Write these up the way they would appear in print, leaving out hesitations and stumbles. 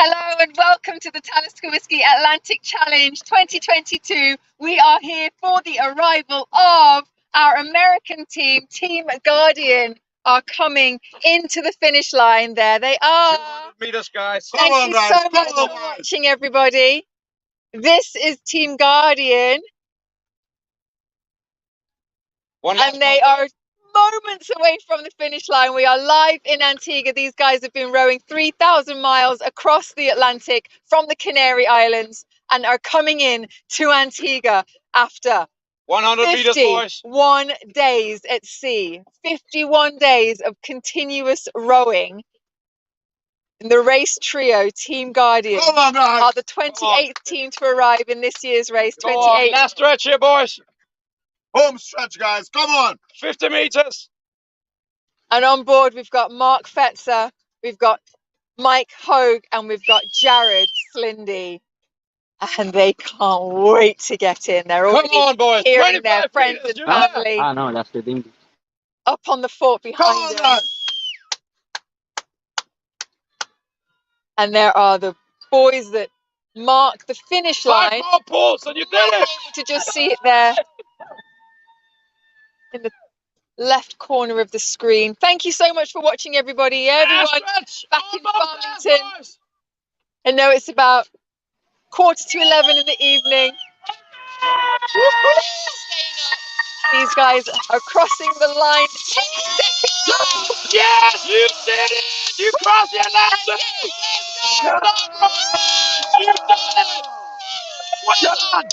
Hello and welcome to the Talisker Whisky Atlantic Challenge 2022. We are here for the arrival of our American team, Team Guardian, are coming into the finish line. There they are. 200 meters, guys. Thank you so much for watching, everybody. This is Team Guardian. And they are moments away from the finish line. We are live in Antigua. These guys have been rowing 3,000 miles across the Atlantic from the Canary Islands and are coming in to Antigua after 51 days at sea, 51 days of continuous rowing. In the race trio, Team Guardian are the 28th team to arrive in this year's race. 28. Last stretch here, boys. Home stretch, guys. Come on. 50 meters. And on board, we've got Mark Fetzer, we've got Mike Hogue, and we've got Jared Slindy. And they can't wait to get in. They're already hearing their friends and family no, that's the thing. up on the fort behind them. And there are the boys that mark the finish line. 5 more pulls and you did it. To just see it there in the left corner of the screen. Thank you so much for watching, everybody. Everyone back in Farmington. I know it's about 11:15 in the evening. These guys are crossing the line. Yes, you did it. You crossed the Atlantic. You did it. Well done.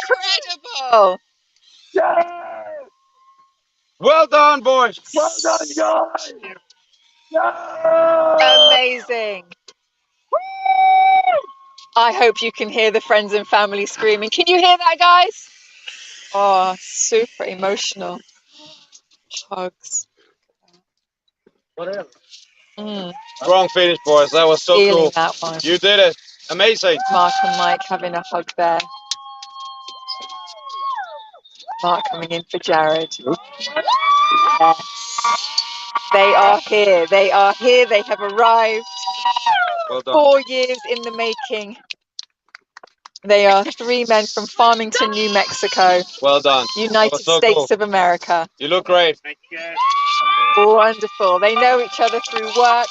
Incredible. Well done, boys. Well done, guys. Amazing. I hope you can hear the friends and family screaming. Can you hear that, guys? Oh, super emotional. Hugs. Strong finish, boys. That was so Feeling cool. that one. You did it. Amazing. Mark and Mike having a hug there. Mark coming in for Jared. Yes. They are here. They are here. They have arrived. Well done. 4 years in the making. They are 3 men from Farmington, New Mexico. Well done. United States of America. You look great. Wonderful. They know each other through work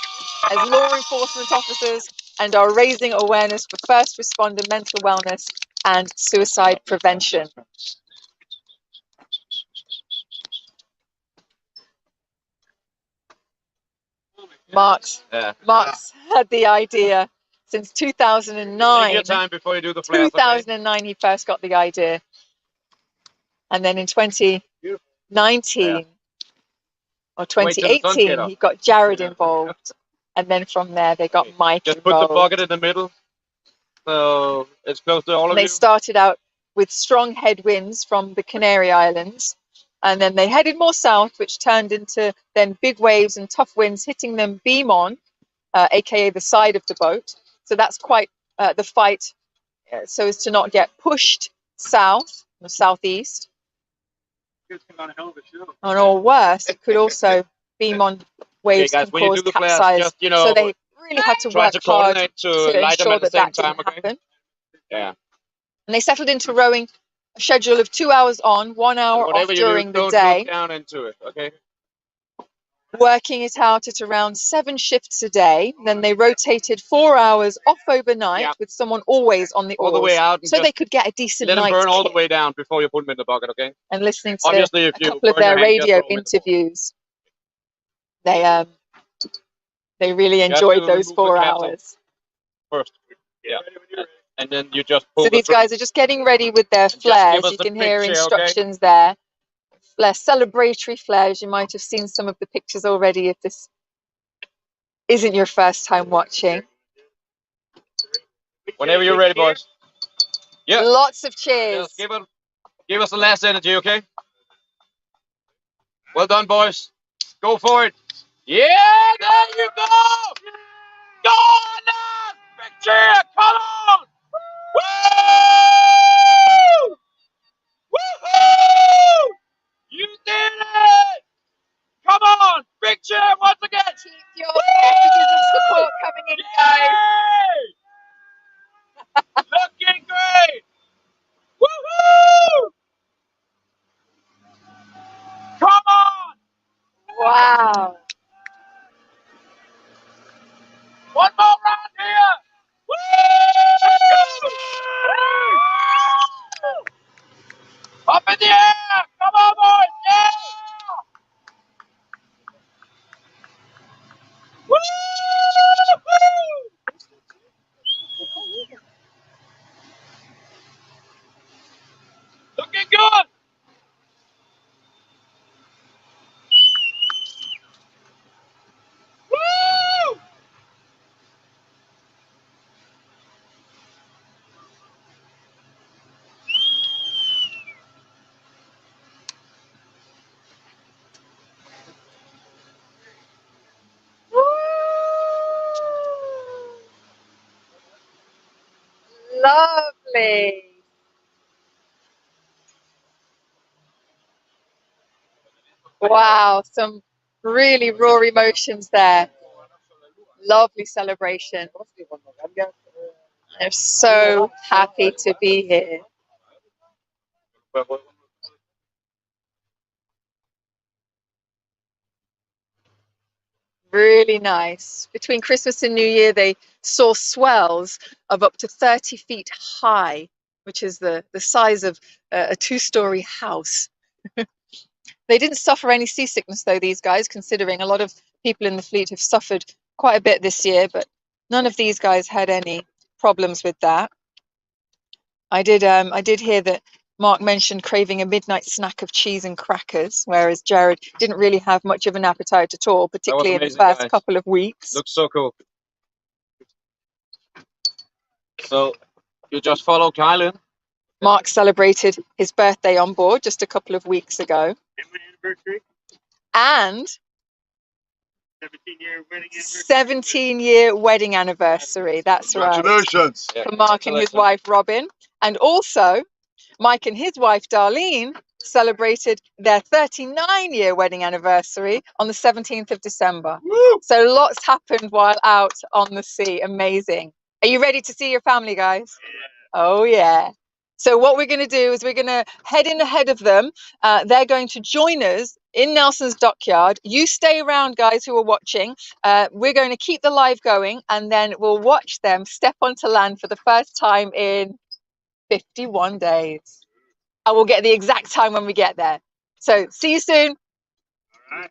as law enforcement officers and are raising awareness for first responder mental wellness and suicide prevention. Mark's had the idea since 2009. Take your time before you do the flares, 2009 he first got the idea. And then in 2019 or 2018 he got Jared involved. And then from there they got Mike Just involved. put the bucket in the middle. So it's close to all of you. They started out with strong headwinds from the Canary Islands. And then they headed more south, which turned into then big waves and tough winds hitting them beam on, aka the side of the boat. So that's quite the fight, so as to not get pushed south or southeast. Or worse, it could also beam on waves guys, and cause capsize. Just, so they really had to work hard to ensure that that didn't happen. Yeah. And they settled into rowing a schedule of 2 hours on, 1 hour off during the day. Don't look down into it, okay? Working it out at around 7 shifts a day. Then they rotated 4 hours off overnight with someone always on the oars. All the way out. So they could get a decent night's Let them burn all the kit. way down before you put them in the bucket, okay? And listening to Obviously, a couple of their radio interviews, they really enjoyed those 4 hours. First, yeah. And then you just pull So these guys are just getting ready with their flares. You can hear instructions there. Flare, celebratory flares. You might have seen some of the pictures already if this isn't your first time watching. Whenever you're ready, boys. Yeah. Lots of cheers. Just give us the last energy, okay? Well done, boys. Go for it. Yeah, there you go. Go on now. Big cheer. Come on. Woo! Woohoo! You did it! Come on! Big cheer once again! Keep your messages of support them, guys. Looking great! Woohoo! Come on! Wow. One more round here! Woo! Up in the air! Come on, boys! Yeah! Woo! Looking good! Woo! Lovely. Wow, some really raw emotions there. Lovely celebration. I'm so happy to be here. Really nice. Between Christmas and New Year, they saw swells of up to 30 feet high, which is the size of a two-story house. They didn't suffer any seasickness, though, these guys, considering a lot of people in the fleet have suffered quite a bit this year, but none of these guys had any problems with that. I did hear that Mark mentioned craving a midnight snack of cheese and crackers, whereas Jared didn't really have much of an appetite at all, particularly in the first couple of weeks. Looks so cool. So, you just follow Kylan. Mark celebrated his birthday on board just a couple of weeks ago. And 17-year wedding anniversary. That's right. Congratulations. For Mark and his wife, Robin. And also, Mike and his wife, Darlene, celebrated their 39-year wedding anniversary on the 17th of December. Woo! So lots happened while out on the sea. Amazing. Are you ready to see your family, guys? Oh, yeah. So what we're going to do is we're going to head in ahead of them. They're going to join us in Nelson's dockyard. You stay around, guys, who are watching. We're going to keep the live going, and then we'll watch them step onto land for the first time in 51 days. I will get the exact time when we get there. So see you soon. All right.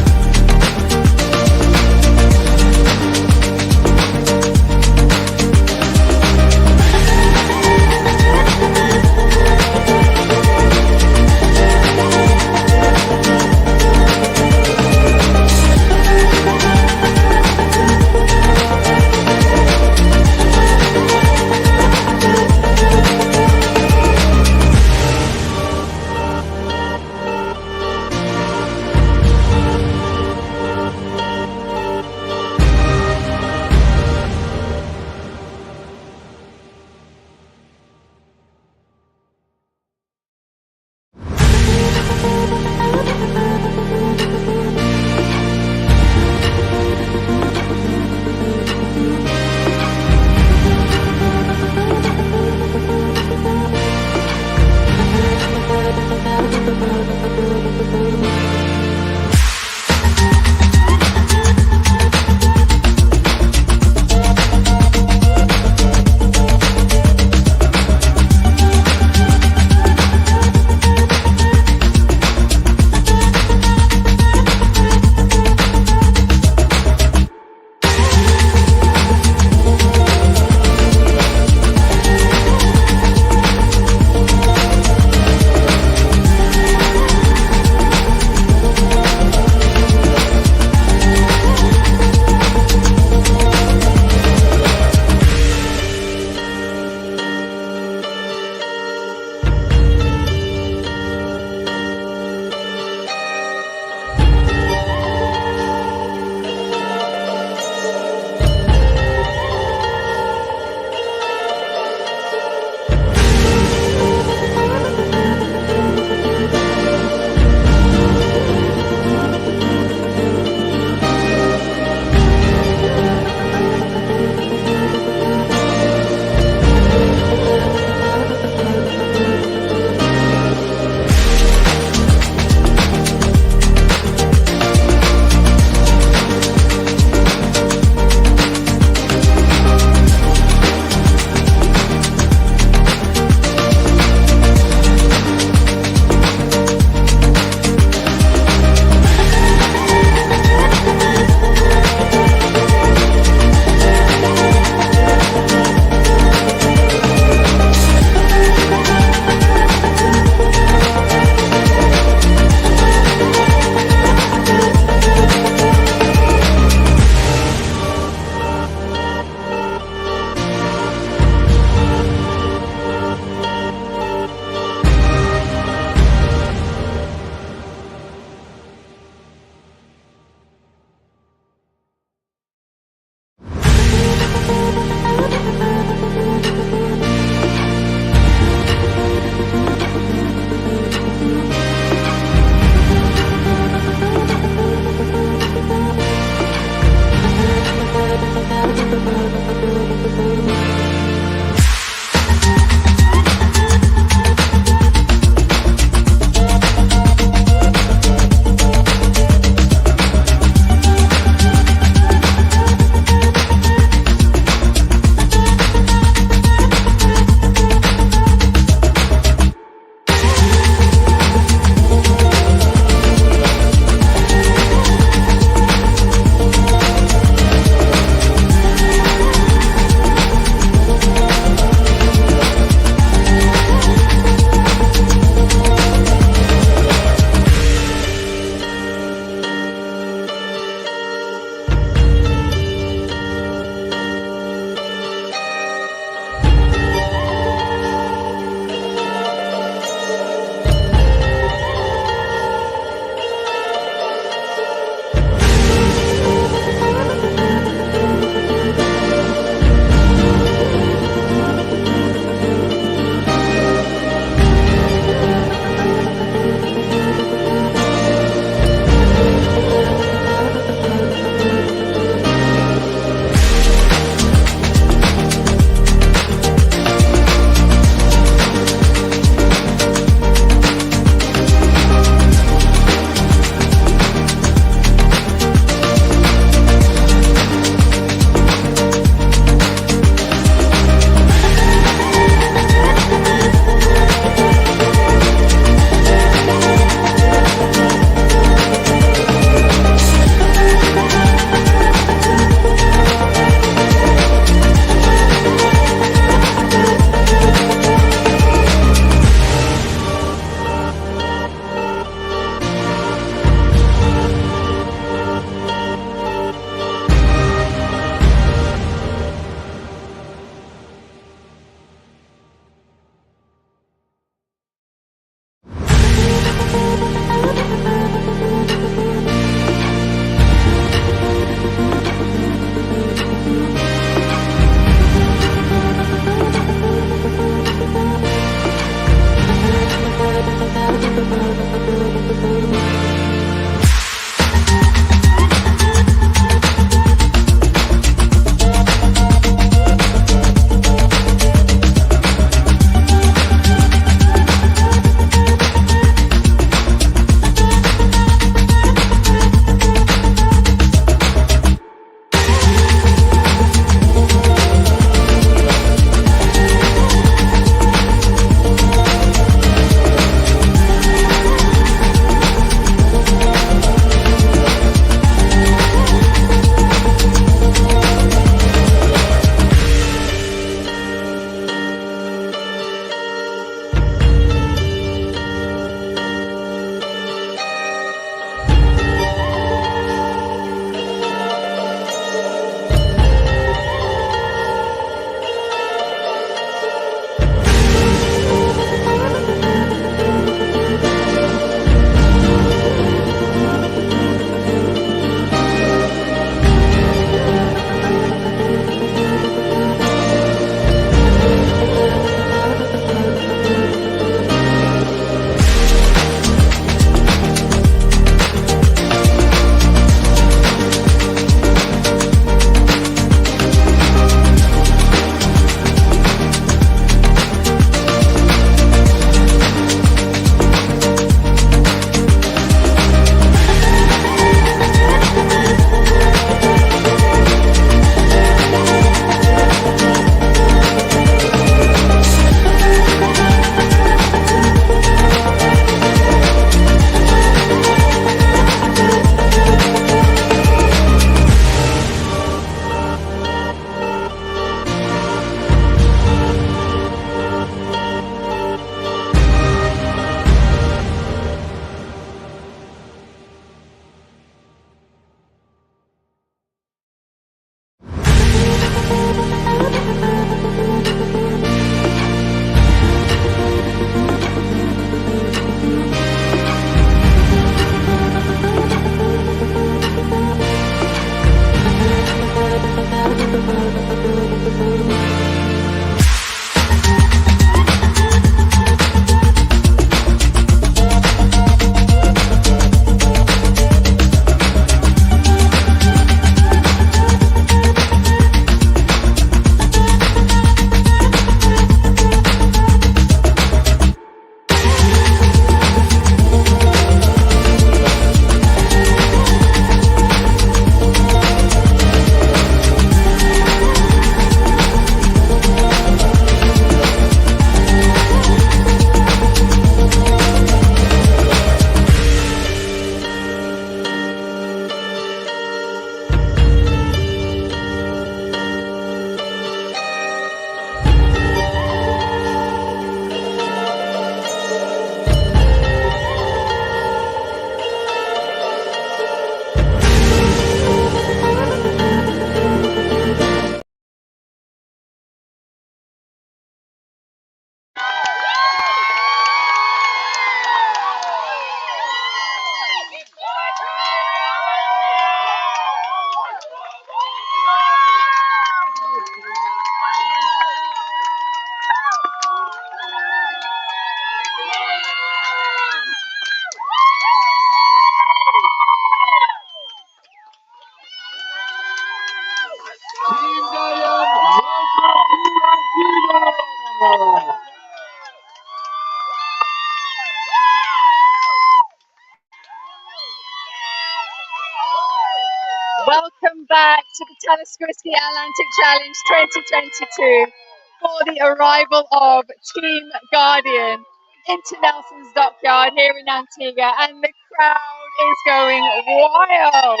Welcome back to the Talisker Whisky Atlantic Challenge 2022 for the arrival of Team Guardian into Nelson's Dockyard here in Antigua, and the crowd is going wild.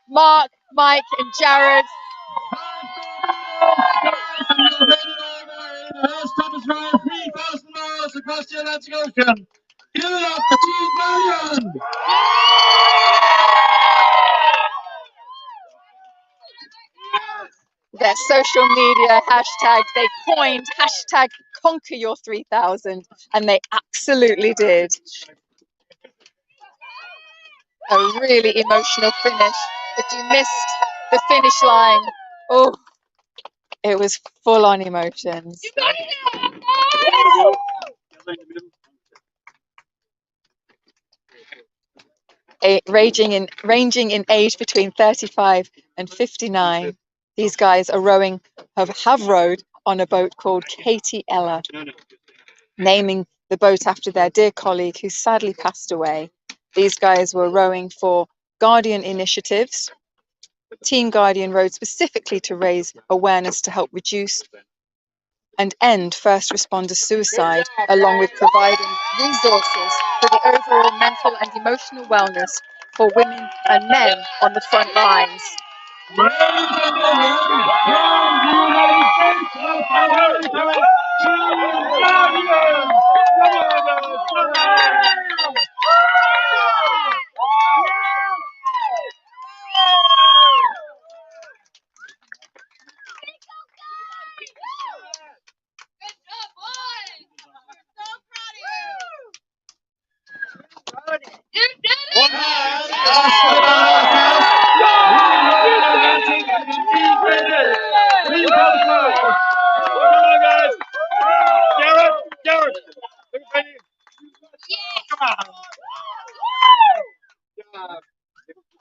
Mark, Mike and Jared. Across the Atlantic Ocean. Give it up for Team Guardian! Their social media hashtag, they coined hashtag conquer your 3000, and they absolutely did. A really emotional finish. If you missed the finish line, oh, it was full on emotions. Ranging in age between 35 and 59, these guys are rowing, have rowed on a boat called Katie Ella, naming the boat after their dear colleague who sadly passed away. These guys were rowing for Guardian initiatives. Team Guardian rowed specifically to raise awareness to help reduce and end first responder suicide, along with providing resources for the overall mental and emotional wellness for women and men on the front lines. Ladies and gentlemen, from the United States of America, Team Guardian!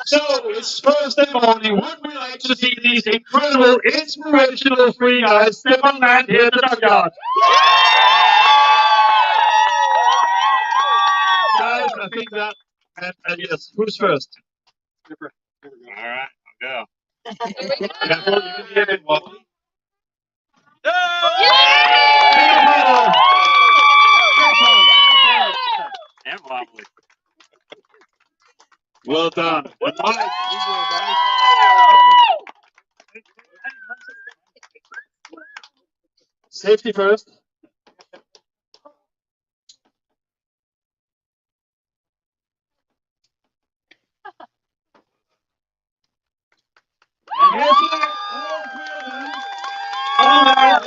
So, it's Thursday morning. Would we like to see these incredible, inspirational three guys step on land here at the dockyard? Guys, I think that, and yes, who's first? All right, I'll go. Careful, you can be a bit wobbly. And wobbly. Well done. And Mike, safety first. And here's Mike. All right.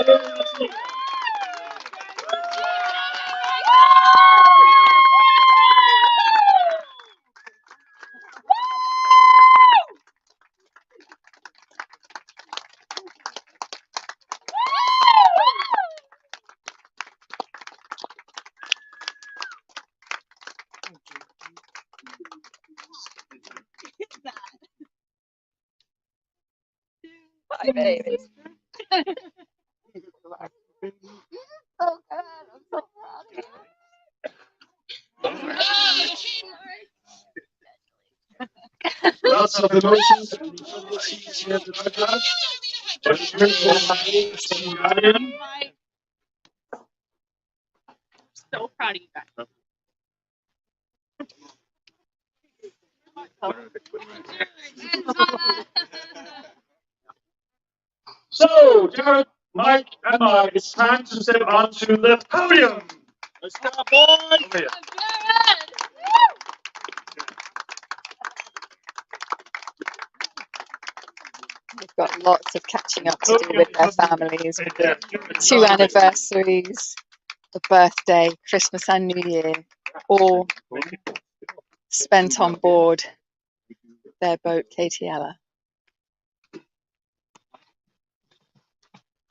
Bye, babies. Oh, God, I'm so proud of you. Lots of emotions and scenes here at the dockyard. Just bring Team Guardian. So proud of you guys. So, Jared, Mike, and Mike, it's time to step onto the podium. Let's go, boys. Over here. They've got lots of catching up to do with their families. 2 anniversaries, a birthday, Christmas and New Year, all spent on board their boat, Katie Ella.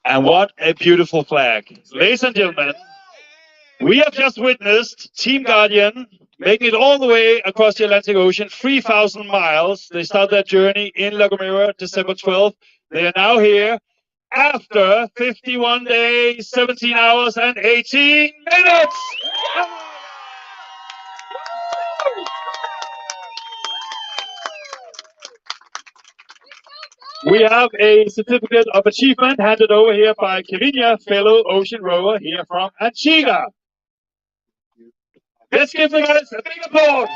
And what a beautiful flag. Ladies and gentlemen, we have just witnessed Team Guardian making it all the way across the Atlantic Ocean, 3,000 miles. They started their journey in La Gomera, December 12th. They are now here after 51 days, 17 hours, and 18 minutes. We have a certificate of achievement handed over here by Kirinia, fellow ocean rower here from Antigua. Let's give the guys a big applause.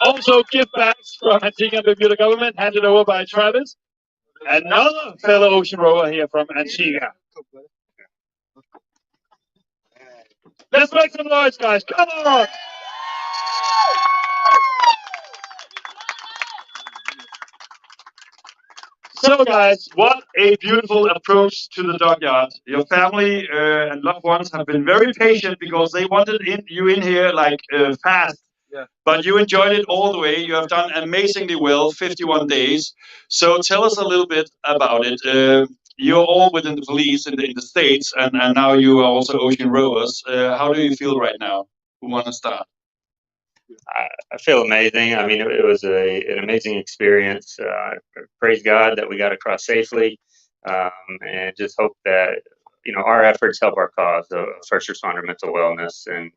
Also, gift bags from Antigua and Bermuda government handed over by Travis, another fellow ocean rower here from Antigua. Let's make some noise, guys. Come on. So, guys, what a beautiful approach to the dockyard. Your family and loved ones have been very patient because they wanted you in here like fast. Yeah. But you enjoyed it all the way. You have done amazingly well, 51 days. So tell us a little bit about it. You're all within the police in the States, and now you are also ocean rowers. How do you feel right now? Who want to start? I feel amazing. I mean, it was an amazing experience. Praise God that we got across safely, and just hope that our efforts help our cause of first responder mental wellness. And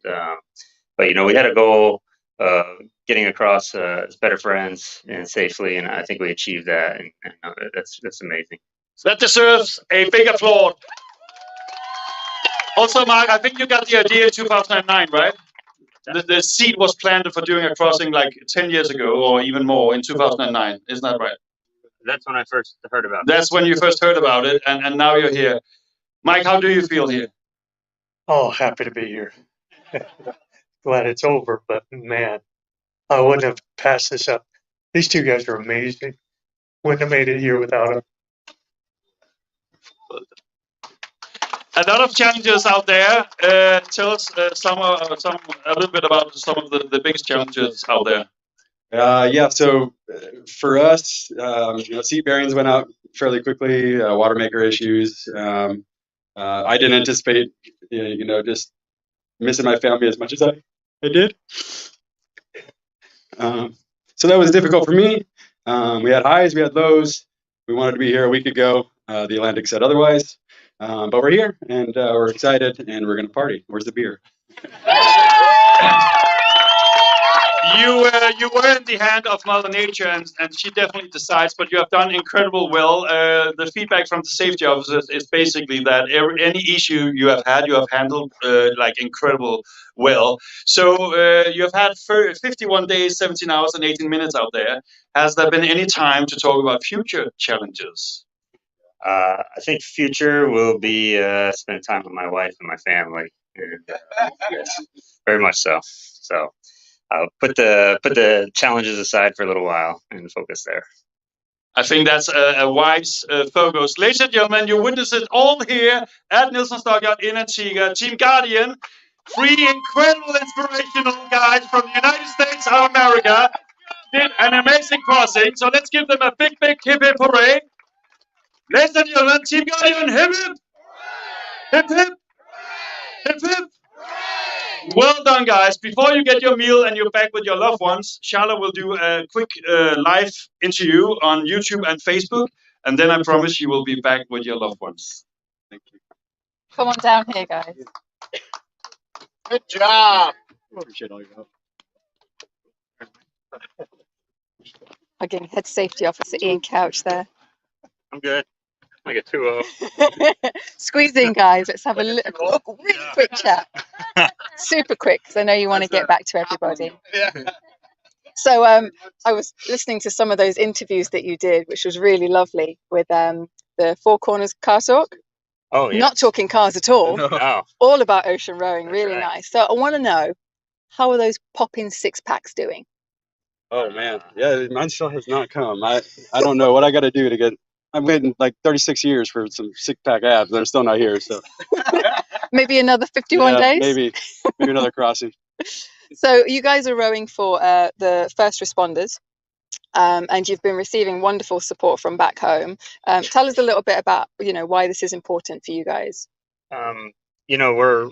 but we had a goal of getting across as better friends and safely, and I think we achieved that. And that's amazing. That deserves a big applause. Also, Mark, I think you got the idea in 2009, right? The seed was planted for doing a crossing like 10 years ago or even more in 2009. Isn't that right? That's when I first heard about it. That's when you first heard about it, and now you're here. Mike, how do you feel here? Oh, happy to be here. Glad it's over, but man, I wouldn't have passed this up. These two guys are amazing. Wouldn't have made it here without them. A lot of challenges out there. Tell us a little bit about some of the biggest challenges out there. Yeah, so for us, seat bearings went out fairly quickly, water maker issues. I didn't anticipate, just missing my family as much as I did. So that was difficult for me. We had highs, we had lows. We wanted to be here a week ago. The Atlantic said otherwise. But we're here, and we're excited, and we're going to party. Where's the beer? You were in the hand of Mother Nature, and she definitely decides. But you have done incredible well. The feedback from the safety officers is basically that any issue you have handled like incredible well. So you have had 51 days, 17 hours, and 18 minutes out there. Has there been any time to talk about future challenges? I think future will be spend time with my wife and my family, and, yes, very much so. So I'll put the challenges aside for a little while and focus there. I think that's a wise focus. Ladies and gentlemen, you witness it all here at Nilsson Stockyard in Antigua. Team Guardian, 3 incredible, inspirational guys from the United States of America did an amazing crossing. So let's give them a big hip hip hooray. Ladies and gentlemen, Team Guardian, hip hip! Hip hip! Hip hip! Well done, guys. Before you get your meal and you're back with your loved ones, Charlotte will do a quick live interview on YouTube and Facebook, and then I promise you will be back with your loved ones. Thank you. Come on down here, guys. Good job. Appreciate all your help. Again, Head Safety Officer Ian Couch there. I'm good. Like a 2-0. Squeeze in, guys. Let's have a really quick chat. Super quick, because I know you want to get back to everybody. Yeah. So I was listening to some of those interviews that you did, which was really lovely, with the Four Corners car talk. Oh, yeah. Not talking cars at all. No. All about ocean rowing. Really right. nice. So I want to know, how are those pop-in 6-packs doing? Oh man, yeah, mine still has not come. I don't know what I got to do to get. I've waited like 36 years for some 6-pack abs. They're still not here. So Maybe another 51 days. Maybe another crossing. So you guys are rowing for the first responders, and you've been receiving wonderful support from back home. Tell us a little bit about why this is important for you guys. We're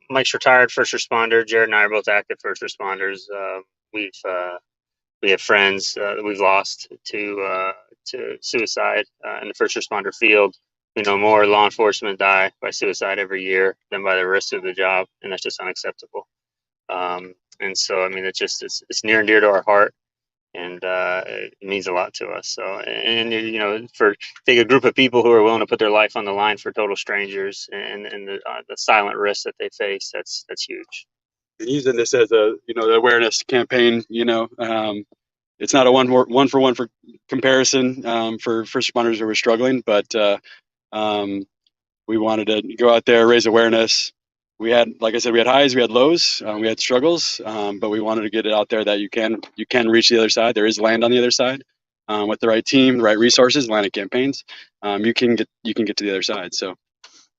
Mike's retired first responder. Jared and I are both active first responders. We have friends that we've lost to suicide in the first responder field. We know more law enforcement die by suicide every year than by the risk of the job, and that's just unacceptable. And so, I mean, it's near and dear to our heart, and it means a lot to us. So, and for take a group of people who are willing to put their life on the line for total strangers and the silent risk that they face, that's huge. Using this as a the awareness campaign, it's not a one for one comparison for first responders who were struggling, but we wanted to go out there, raise awareness. We had, like I said, we had highs, we had lows, we had struggles, but we wanted to get it out there that you can reach the other side. There is land on the other side, with the right team, the right resources, Atlantic campaigns, you can get to the other side. So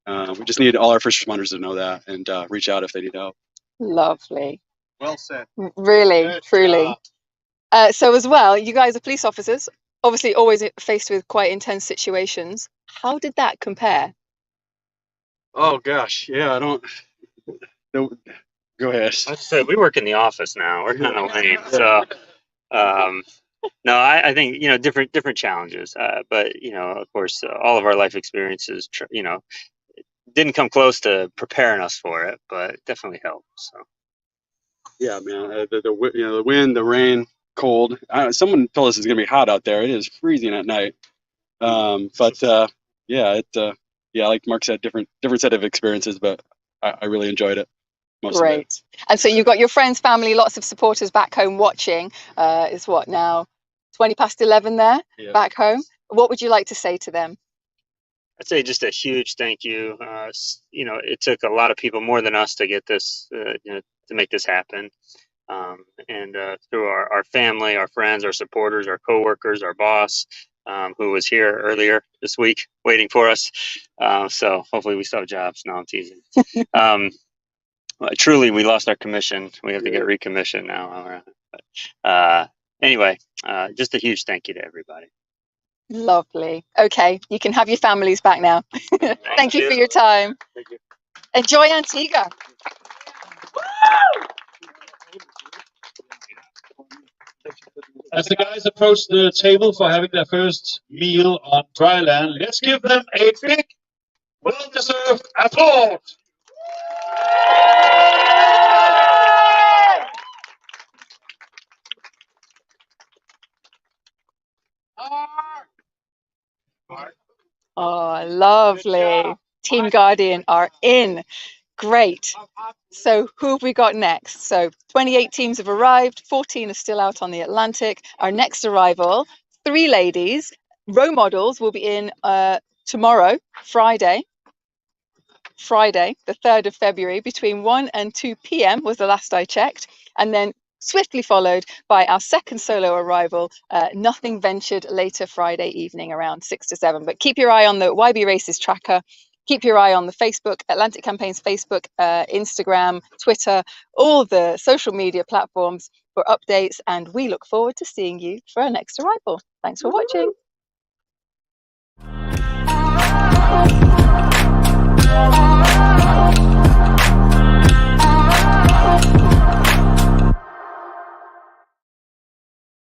we just need all our first responders to know that and reach out if they need help. Lovely. Well said. Really, Good truly. job. So as well, you guys are police officers, obviously always faced with quite intense situations. How did that compare? Oh gosh, yeah, I don't. Go ahead. I said we work in the office now. We're kind of lame, so no, I think different challenges, but of course, all of our life experiences, didn't come close to preparing us for it, but it definitely helped. So Yeah, man, the wind, the rain, cold. Someone told us it's gonna be hot out there. It is freezing at night. But yeah, like Mark said, different set of experiences, but I really enjoyed it. Most of it. Great. And so you've got your friends, family, lots of supporters back home watching. It's what now, 20 past 11 there, back home. What would you like to say to them? I'd say just a huge thank you. It took a lot of people more than us to get this, to make this happen. And through our family, our friends, our supporters, our coworkers, our boss, who was here earlier this week waiting for us. So hopefully we still have jobs. No, I'm teasing. Truly, we lost our commission. We have to get recommissioned now. But, anyway, just a huge thank you to everybody. Lovely. Okay, you can have your families back now. Thank you for your time. Thank you. Enjoy Antigua. As the guys approach the table for having their first meal on dry land, let's give them a big, well-deserved applause. Oh, lovely. Team Guardian are in. Great. So who have we got next? So 28 teams have arrived, 14 are still out on the Atlantic. Our next arrival, 3 ladies. Row models will be in tomorrow, Friday, the 3rd of February, between 1 and 2 p.m. was the last I checked. And then swiftly followed by our second solo arrival, Nothing Ventured, later Friday evening around 6 to 7. But keep your eye on the YB Races tracker. Keep your eye on the Facebook, Atlantic Campaigns Facebook, Instagram, Twitter, all the social media platforms for updates. And we look forward to seeing you for our next arrival. Thanks for watching.